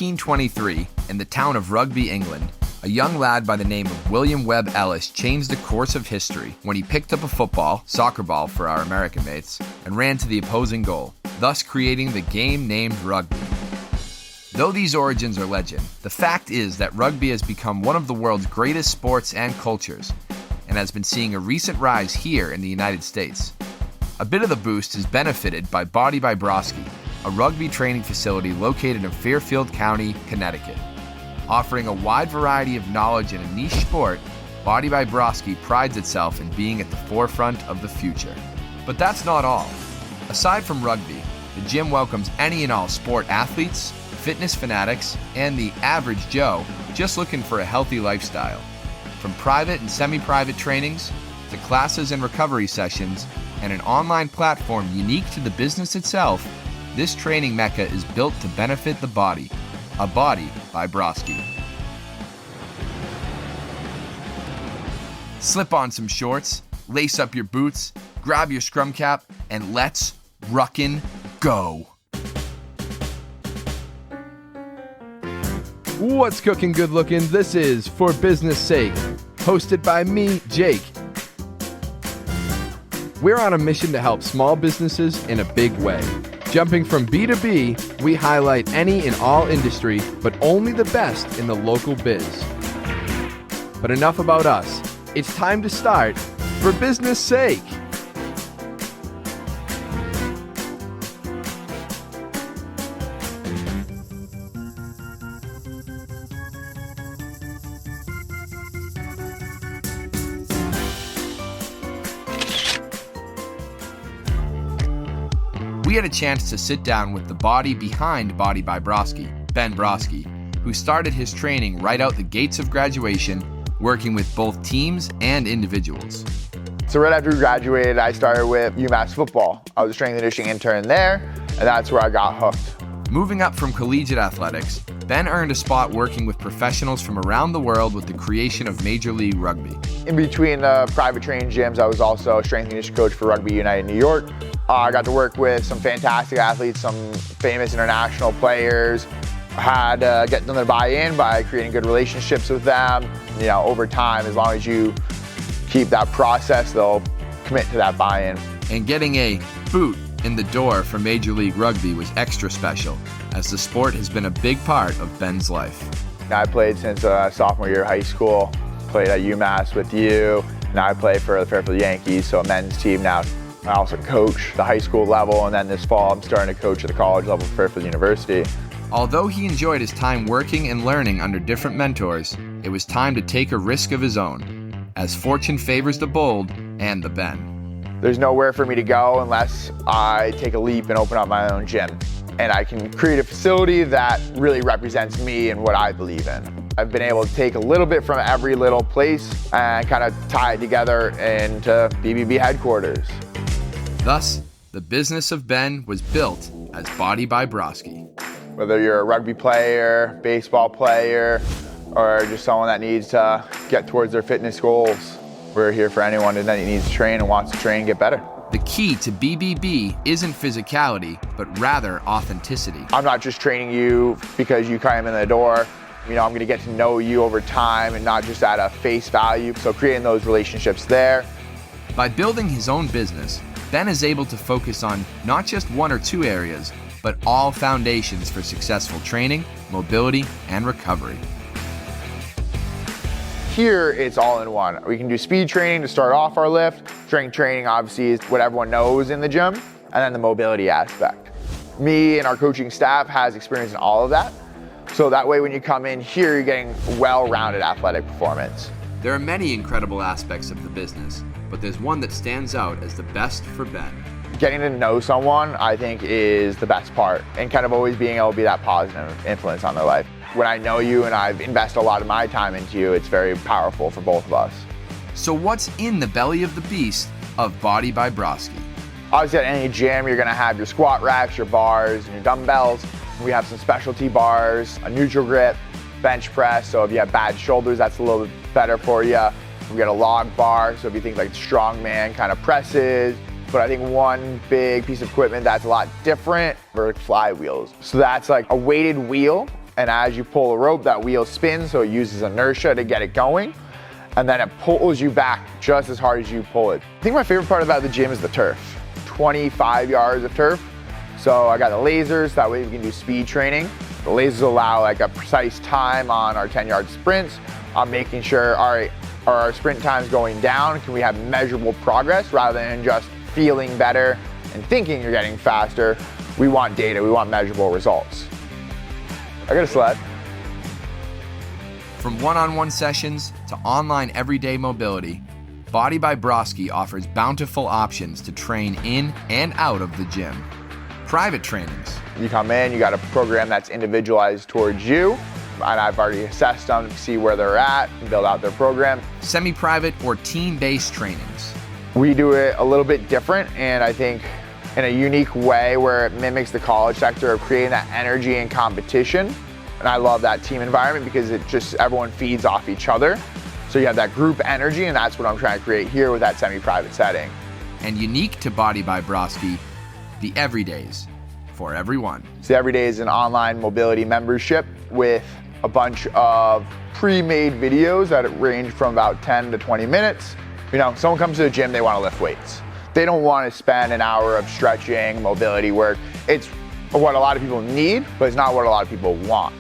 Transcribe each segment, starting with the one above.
1923, in the town of Rugby, England, a young lad by the name of William Webb Ellis changed the course of history when he picked up a football, soccer ball for our American mates, and ran to the opposing goal, thus creating the game named rugby. Though these origins are legend, the fact is that rugby has become one of the world's greatest sports and cultures, and has been seeing a recent rise here in the United States. A bit of the boost is benefited by Body By Brzoski, a rugby training facility located in Fairfield County, Connecticut. Offering a wide variety of knowledge in a niche sport, Body By Brzoski prides itself in being at the forefront of the future. But that's not all. Aside from rugby, the gym welcomes any and all sport athletes, fitness fanatics, and the average Joe just looking for a healthy lifestyle. From private and semi-private trainings, to classes and recovery sessions, and an online platform unique to the business itself, this training mecca is built to benefit the body. A Body by Brzoski. Slip on some shorts, lace up your boots, grab your scrum cap, and let's Ruckin go. What's cooking, good looking? This is For Business Sake, hosted by me, Jake. We're on a mission to help small businesses in a big way. Jumping from B2B, we highlight any and all industry, but only the best in the local biz. But enough about us. It's time to start For Business Sake. We had a chance to sit down with the body behind Body By Brzoski, Ben Brzoski, who started his training right out the gates of graduation, working with both teams and individuals. So right after we graduated, I started with UMass football. I was a strength and conditioning intern there, and that's where I got hooked. Moving up from collegiate athletics, Ben earned a spot working with professionals from around the world with the creation of Major League Rugby. In between the private training gyms, I was also a strength and conditioning coach for Rugby United New York. I got to work with some fantastic athletes, some famous international players. I had to get them to buy in by creating good relationships with them. You know, over time, as long as you keep that process, they'll commit to that buy-in. And getting a boot in the door for Major League Rugby was extra special, as the sport has been a big part of Ben's life. I played since sophomore year of high school, played at UMass with you. Now I play for the Fairfield Yankees, so a men's team now. I also coach the high school level, and then this fall I'm starting to coach at the college level for Fairfield University. Although he enjoyed his time working and learning under different mentors, it was time to take a risk of his own, as fortune favors the bold and the Ben. There's nowhere for me to go unless I take a leap and open up my own gym. And I can create a facility that really represents me and what I believe in. I've been able to take a little bit from every little place and kind of tie it together into BBB headquarters. Thus, the business of Ben was built as Body By Brzoski. Whether you're a rugby player, baseball player, or just someone that needs to get towards their fitness goals, we're here for anyone that needs to train and wants to train and get better. The key to BBB isn't physicality, but rather authenticity. I'm not just training you because you came in the door. You know, I'm going to get to know you over time and not just at a face value. So creating those relationships there. By building his own business, Ben is able to focus on not just one or two areas, but all foundations for successful training, mobility, and recovery. Here, it's all in one. We can do speed training to start off our lift. Strength training, obviously, is what everyone knows in the gym. And then the mobility aspect. Me and our coaching staff has experience in all of that. So that way, when you come in here, you're getting well-rounded athletic performance. There are many incredible aspects of the business, but there's one that stands out as the best for Ben. Getting to know someone, I think, is the best part, and kind of always being able to be that positive influence on their life. When I know you and I've invested a lot of my time into you, it's very powerful for both of us. So what's in the belly of the beast of Body By Brzoski? Obviously, at any gym, you're going to have your squat racks, your bars, and your dumbbells. We have some specialty bars, a neutral grip, bench press, so if you have bad shoulders, that's a little bit better for you. We got a log bar, so if you think like strongman kind of presses. But I think one big piece of equipment that's a lot different are flywheels. So that's like a weighted wheel, And as you pull the rope, that wheel spins, so it uses inertia to get it going. And then it pulls you back just as hard as you pull it. I think my favorite part about the gym is the turf. 25 yards of turf. So I got the lasers, that way we can do speed training. The lasers allow like a precise time on our 10-yard sprints. I'm making sure, all right, are our sprint times going down? Can we have measurable progress rather than just feeling better and thinking you're getting faster? We want data, we want measurable results. I got a sled. From one-on-one sessions to online everyday mobility, Body by Brzoski offers bountiful options to train in and out of the gym. Private trainings. You come in, you got a program that's individualized towards you, and I've already assessed them to see where they're at and build out their program. Semi-private or team-based trainings. We do it a little bit different, and I think in a unique way where it mimics the college sector of creating that energy and competition. And I love that team environment because it just, everyone feeds off each other. So you have that group energy, and that's what I'm trying to create here with that semi-private setting. And unique to Body by Brzoski, the Everydays for everyone. So Everyday is an online mobility membership with a bunch of pre-made videos that range from about 10 to 20 minutes. You know, someone comes to the gym, they want to lift weights. They don't want to spend an hour of stretching, mobility work. It's what a lot of people need, but it's not what a lot of people want.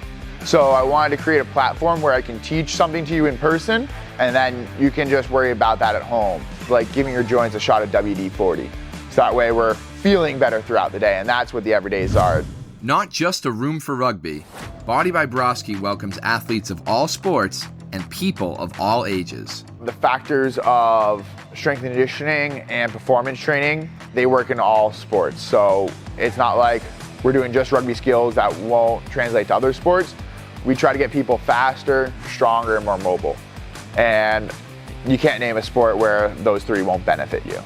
So I wanted to create a platform where I can teach something to you in person, and then you can just worry about that at home, like giving your joints a shot of WD-40. So that way we're feeling better throughout the day, and that's what the Everydays are. Not just a room for rugby, Body by Brzoski welcomes athletes of all sports and people of all ages. The factors of strength and conditioning and performance training, they work in all sports. So it's not like we're doing just rugby skills that won't translate to other sports. We try to get people faster, stronger, and more mobile. And you can't name a sport where those three won't benefit you.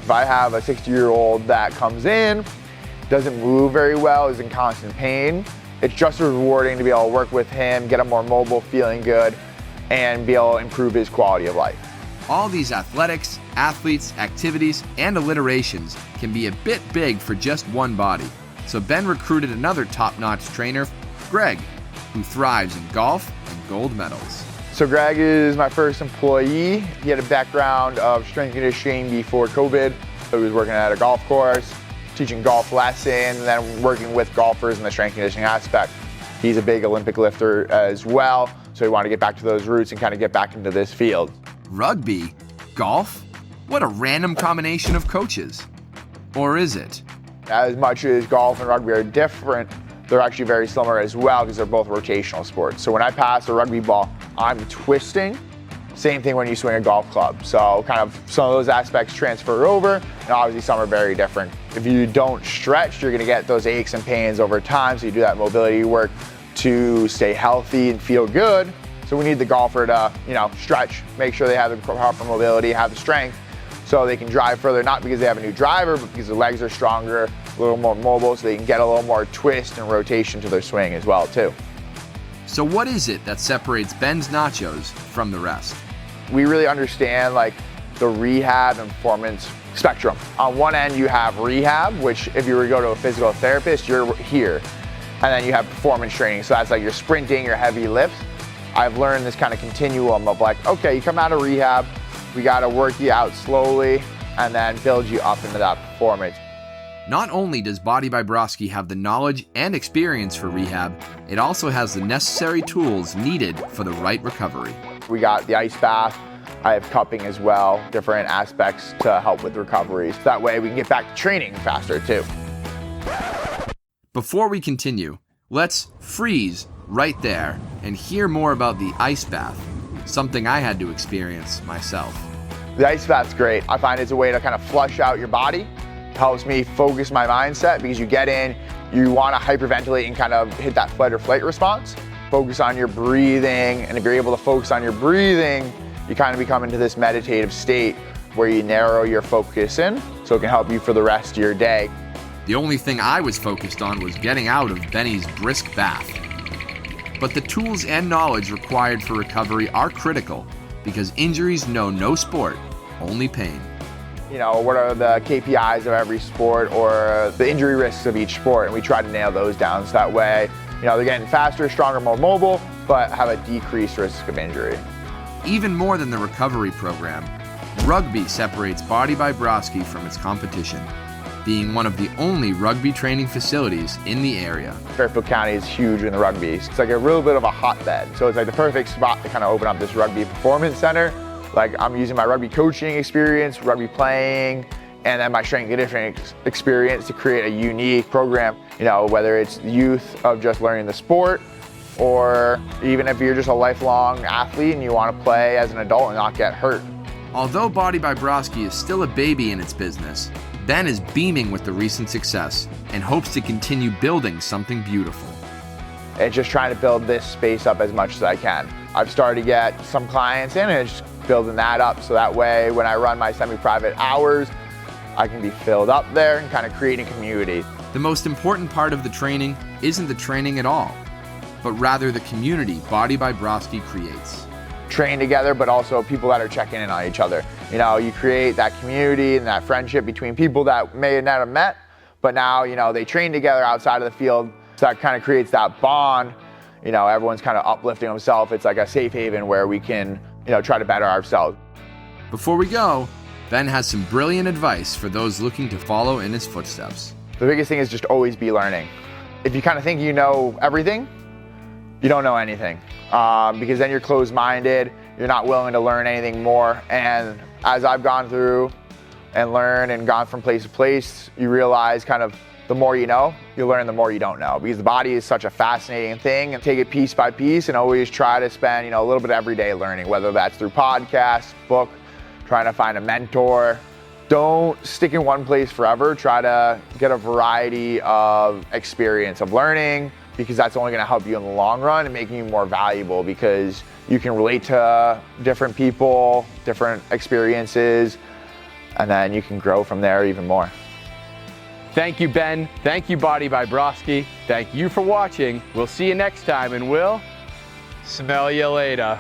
If I have a 60-year-old that comes in, doesn't move very well, is in constant pain, it's just as rewarding to be able to work with him, get him more mobile, feeling good, and be able to improve his quality of life. All these athletics, athletes, activities, and alliterations can be a bit big for just one body. So Ben recruited another top-notch trainer, Greg, who thrives in golf and gold medals. So Greg is my first employee. He had a background of strength and conditioning before COVID. So he was working at a golf course, teaching golf lessons, and then working with golfers in the strength and conditioning aspect. He's a big Olympic lifter as well, so he wanted to get back to those roots and kind of get back into this field. Rugby? Golf? What a random combination of coaches. Or is it? As much as golf and rugby are different, they're actually very similar as well because they're both rotational sports. So when I pass a rugby ball, I'm twisting. Same thing when you swing a golf club. So kind of some of those aspects transfer over, and obviously some are very different. If you don't stretch, you're gonna get those aches and pains over time, so you do that mobility work to stay healthy and feel good. So we need the golfer to, stretch, make sure they have the proper mobility, have the strength, so they can drive further, not because they have a new driver, but because their legs are stronger, a little more mobile, so they can get a little more twist and rotation to their swing as well, too. So what is it that separates Ben's Nachos from the rest? We really understand the rehab and performance spectrum. On one end, you have rehab, which if you were to go to a physical therapist, you're here. And then you have performance training. So that's like your sprinting, your heavy lifts. I've learned this kind of continuum of okay, you come out of rehab, we gotta work you out slowly and then build you up into that performance. Not only does Body by Brzoski have the knowledge and experience for rehab, it also has the necessary tools needed for the right recovery. We got the ice bath, I have cupping as well, different aspects to help with recovery. So that way we can get back to training faster too. Before we continue, let's freeze right there and hear more about the ice bath, something I had to experience myself. The ice bath's great. I find it's a way to kind of flush out your body. It helps me focus my mindset because you get in, you want to hyperventilate and kind of hit that fight or flight response. Focus on your breathing, and if you're able to focus on your breathing, you kind of become into this meditative state where you narrow your focus in, so it can help you for the rest of your day. The only thing I was focused on was getting out of Benny's brisk bath. But the tools and knowledge required for recovery are critical because injuries know no sport, only pain. What are the KPIs of every sport or the injury risks of each sport, and we try to nail those down so that way they're getting faster, stronger, more mobile, but have a decreased risk of injury. Even more than the recovery program, Rugby separates Body by Brzoski from its competition, being one of the only rugby training facilities in the area. Fairfield County is huge in the rugby. It's like a real bit of a hotbed. So it's like the perfect spot to kind of open up this rugby performance center. Like I'm using my rugby coaching experience, rugby playing, and then my strength and conditioning experience to create a unique program, whether it's youth of just learning the sport, or even if you're just a lifelong athlete and you want to play as an adult and not get hurt. Although Body by Brzoski is still a baby in its business, Ben is beaming with the recent success and hopes to continue building something beautiful. It's just trying to build this space up as much as I can. I've started to get some clients in and just building that up so that way when I run my semi-private hours, I can be filled up there and kind of creating community. The most important part of the training isn't the training at all, but rather the community Body by Brzoski creates. Train together, but also people that are checking in on each other. You create that community and that friendship between people that may have never met, but now, they train together outside of the field. So that kind of creates that bond. Everyone's kind of uplifting themselves. It's like a safe haven where we can, try to better ourselves. Before we go, Ben has some brilliant advice for those looking to follow in his footsteps. The biggest thing is just always be learning. If you kind of think you know everything, you don't know anything. Because then you're closed-minded, you're not willing to learn anything more. And as I've gone through and learned and gone from place to place, you realize kind of the more you know, you learn the more you don't know. Because the body is such a fascinating thing, and take it piece by piece and always try to spend, a little bit of every day learning, whether that's through podcasts, book, trying to find a mentor. Don't stick in one place forever. Try to get a variety of experience of learning, because that's only going to help you in the long run and making you more valuable, because you can relate to different people, different experiences, and then you can grow from there even more. Thank you, Ben. Thank you, Body by Brzoski. Thank you for watching. We'll see you next time, and we'll smell you later.